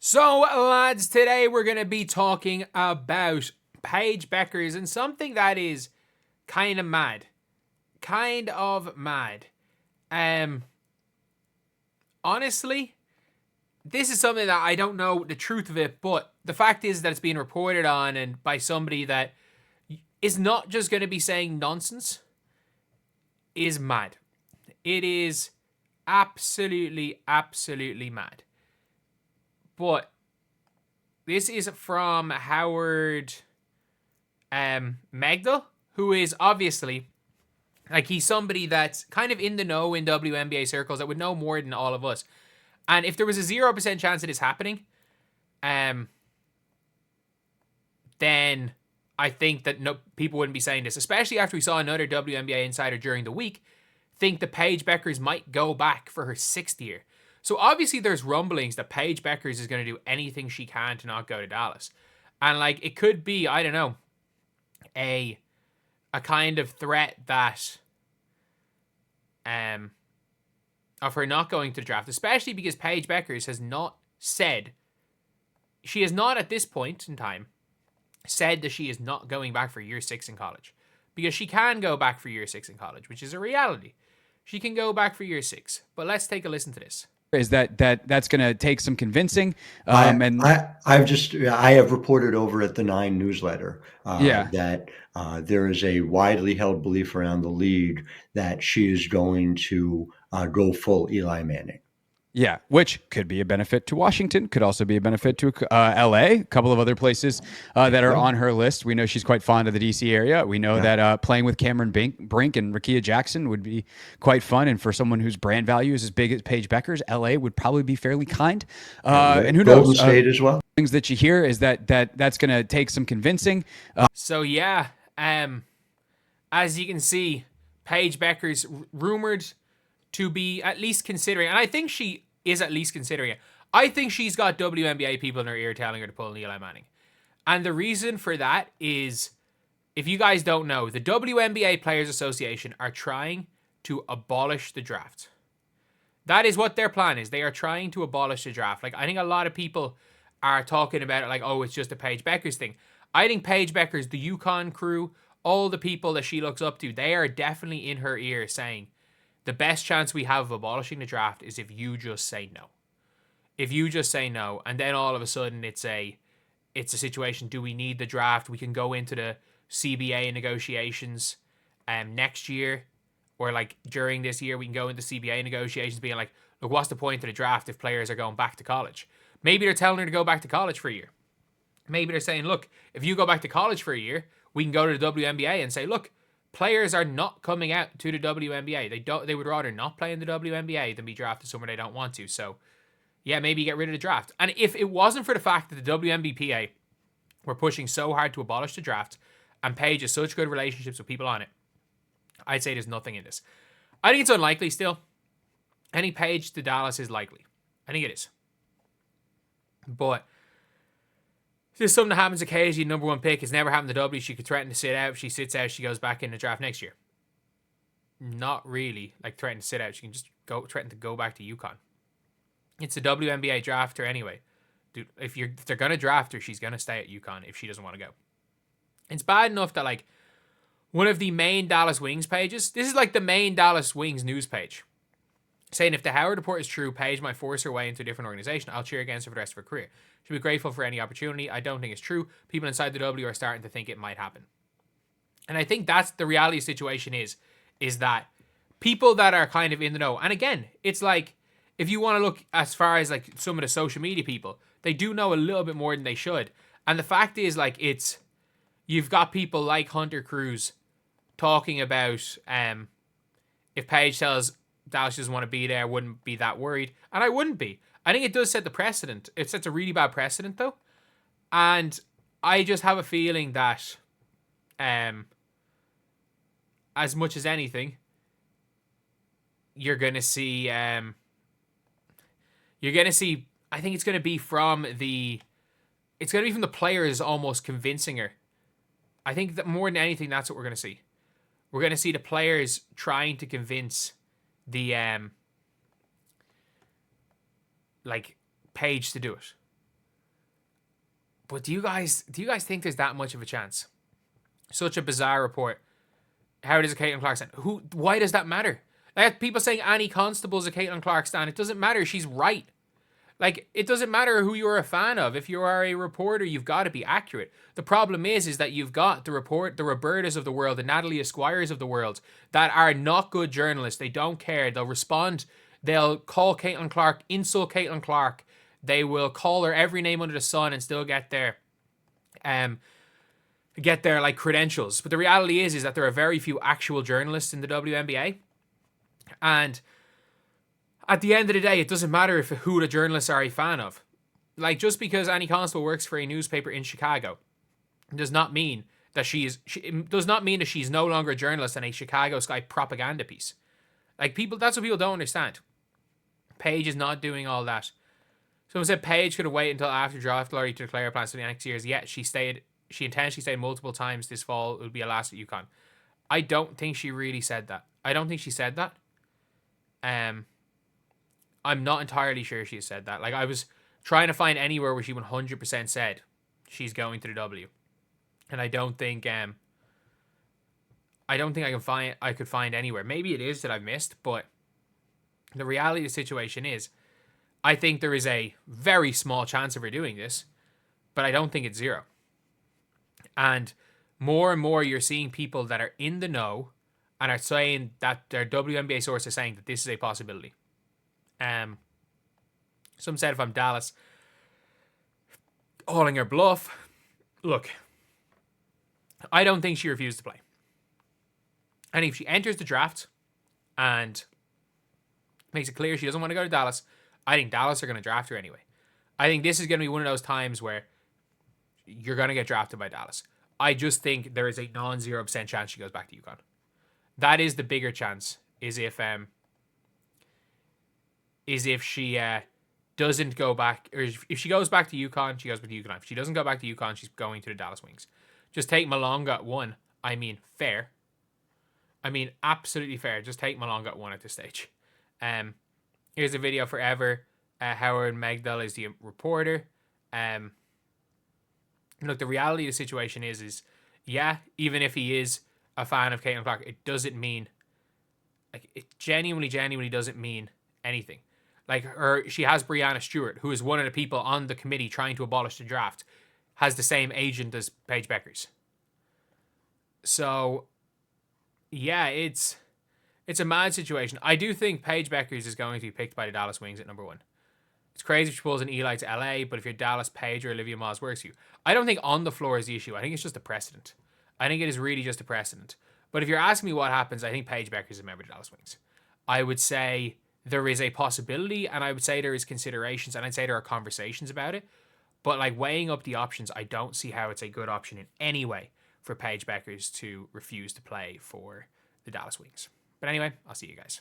So, lads, today we're going to be talking about Paige Bueckers and something that is kind of mad. Honestly, this is something that I don't know the truth of it, but the fact is that it's being reported on and by somebody that is not just going to be saying nonsense, is mad. It is absolutely mad. But this is from Howard Megdal, who is obviously, he's somebody that's kind of in the know in WNBA circles that would know more than all of us. And if there was a 0% chance of this happening, then I think that people wouldn't be saying this, especially after we saw another WNBA insider during the week think that Paige Bueckers might go back for her 6th year. So obviously there's rumblings that Paige Bueckers is going to do anything she can to not go to Dallas. And it could be, I don't know, a kind of threat that of her not going to the draft, especially because Paige Bueckers has not said, she has not at this point in time said that she is not going back for year 6 in college. Because she can go back for year 6 in college, which is a reality. She can go back for year 6. But let's take a listen to this. Is that's going to take some convincing. I have reported over at the 9 newsletter that there is a widely held belief around the league that she is going to go full Eli Manning. Yeah, which could be a benefit to Washington, could also be a benefit to LA, a couple of other places that are on her list. We know she's quite fond of the DC area. We know that playing with Cameron Brink and Rickea Jackson would be quite fun. And for someone whose brand value is as big as Paige Bueckers, LA would probably be fairly kind. And who knows? Golden State as well. Things that you hear is that's going to take some convincing. As you can see, Paige Bueckers rumored to be at least considering, and I think she is at least considering it. I think she's got WNBA people in her ear telling her to pull an Eli Manning. And the reason for that is, if you guys don't know, the WNBA Players Association are trying to abolish the draft. That is what their plan is. They are trying to abolish the draft. I think a lot of people are talking about it it's just a Paige Bueckers thing. I think Paige Bueckers, the UConn crew, all the people that she looks up to, they are definitely in her ear saying, the best chance we have of abolishing the draft is if you just say no. If you just say no, and then all of a sudden it's a situation, do we need the draft? We can go into the CBA negotiations next year, or during this year we can go into CBA negotiations being look, what's the point of the draft if players are going back to college? Maybe they're telling her to go back to college for a year. Maybe they're saying, look, if you go back to college for a year, we can go to the WNBA and say, look, players are not coming out to the WNBA. They would rather not play in the WNBA than be drafted somewhere they don't want to. So, yeah, maybe get rid of the draft. And if it wasn't for the fact that the WNBPA were pushing so hard to abolish the draft, and Paige has such good relationships with people on it, I'd say there's nothing in this. I think it's unlikely still. I think Paige to Dallas is likely. I think it is. But this is something that happens occasionally. Number 1 pick. It's never happened to W. She could threaten to sit out. If she sits out, she goes back in the draft next year. Not really threaten to sit out. She can just threaten to go back to UConn. It's a WNBA drafter anyway. Dude, if they're going to draft her, she's going to stay at UConn if she doesn't want to go. It's bad enough that one of the main Dallas Wings pages, this is the main Dallas Wings news page, saying if the Howard report is true, Paige might force her way into a different organization. I'll cheer against her for the rest of her career. She'll be grateful for any opportunity. I don't think it's true. People inside the W are starting to think it might happen. And I think that's the reality of the situation is that people that are kind of in the know, and again, it's if you want to look as far as some of the social media people, they do know a little bit more than they should. And the fact is you've got people like Hunter Cruz talking about if Paige tells Dallas doesn't want to be there, wouldn't be that worried. And I wouldn't be. I think it does set the precedent. It sets a really bad precedent, though. And I just have a feeling that, as much as anything, you're going to see, I think it's going to be from the players almost convincing her. I think that more than anything, that's what we're going to see. We're going to see the players trying to convince the Paige to do it. But do you guys think there's that much of a chance? Such a bizarre report. How does a Caitlin Clark stand? Why does that matter? Like, people saying Annie Constable's a Caitlin Clark stan. It doesn't matter. She's right. Like, it doesn't matter who you're a fan of. If you are a reporter, you've got to be accurate. The problem is that you've got the Robertas of the world, the Natalie Esquires of the world, that are not good journalists. They don't care. They'll respond. They'll call Caitlin Clark, insult Caitlin Clark. They will call her every name under the sun and still get their like credentials. But the reality is that there are very few actual journalists in the WNBA. And at the end of the day, it doesn't matter who the journalists are a fan of. Like, just because Annie Constable works for a newspaper in Chicago does not mean that she's no longer a journalist and a Chicago Sky propaganda piece. Like, that's what people don't understand. Paige is not doing all that. Someone said Paige could have waited until after draft lottery to declare plans for the next years. Yet she intentionally stayed multiple times this fall. It would be a last at UConn. I don't think she really said that. I don't think she said that. I'm not entirely sure she said that. Like, I was trying to find anywhere where she 100% said she's going to the W, and I don't think I could find anywhere. Maybe it is that I've missed, but the reality of the situation is, I think there is a very small chance of her doing this, but I don't think it's zero. And more you're seeing people that are in the know and are saying that their WNBA source is saying that this is a possibility. Some said if I'm Dallas, calling her bluff. Look, I don't think she refused to play. And if she enters the draft and makes it clear she doesn't want to go to Dallas, I think Dallas are going to draft her anyway. I think this is going to be one of those times where you're going to get drafted by Dallas. I just think there is a non-0% chance she goes back to UConn. That is the bigger chance, is if she doesn't go back, or if she goes back to UConn, she goes back to UConn. If she doesn't go back to UConn, she's going to the Dallas Wings. Just take Malonga at 1. I mean, fair. I mean, absolutely fair. Just take Malonga at 1 at this stage. Here's a video forever. Howard Megdal is the reporter. Look, the reality of the situation is yeah, even if he is a fan of Caitlin Clark, it doesn't mean, like, it genuinely doesn't mean anything. Like, she has Breanna Steward, who is one of the people on the committee trying to abolish the draft, has the same agent as Paige Bueckers. So, yeah, it's a mad situation. I do think Paige Bueckers is going to be picked by the Dallas Wings at number 1. It's crazy if she pulls an Eli to LA, but if you're Dallas, Paige or Olivia Moss works for you. I don't think on the floor is the issue. I think it's just a precedent. I think it is really just a precedent. But if you're asking me what happens, I think Paige Bueckers is a member of the Dallas Wings. I would say there is a possibility, and I would say there is considerations, and I'd say there are conversations about it. But, like, weighing up the options, I don't see how it's a good option in any way for Paige Bueckers to refuse to play for the Dallas Wings. But anyway, I'll see you guys.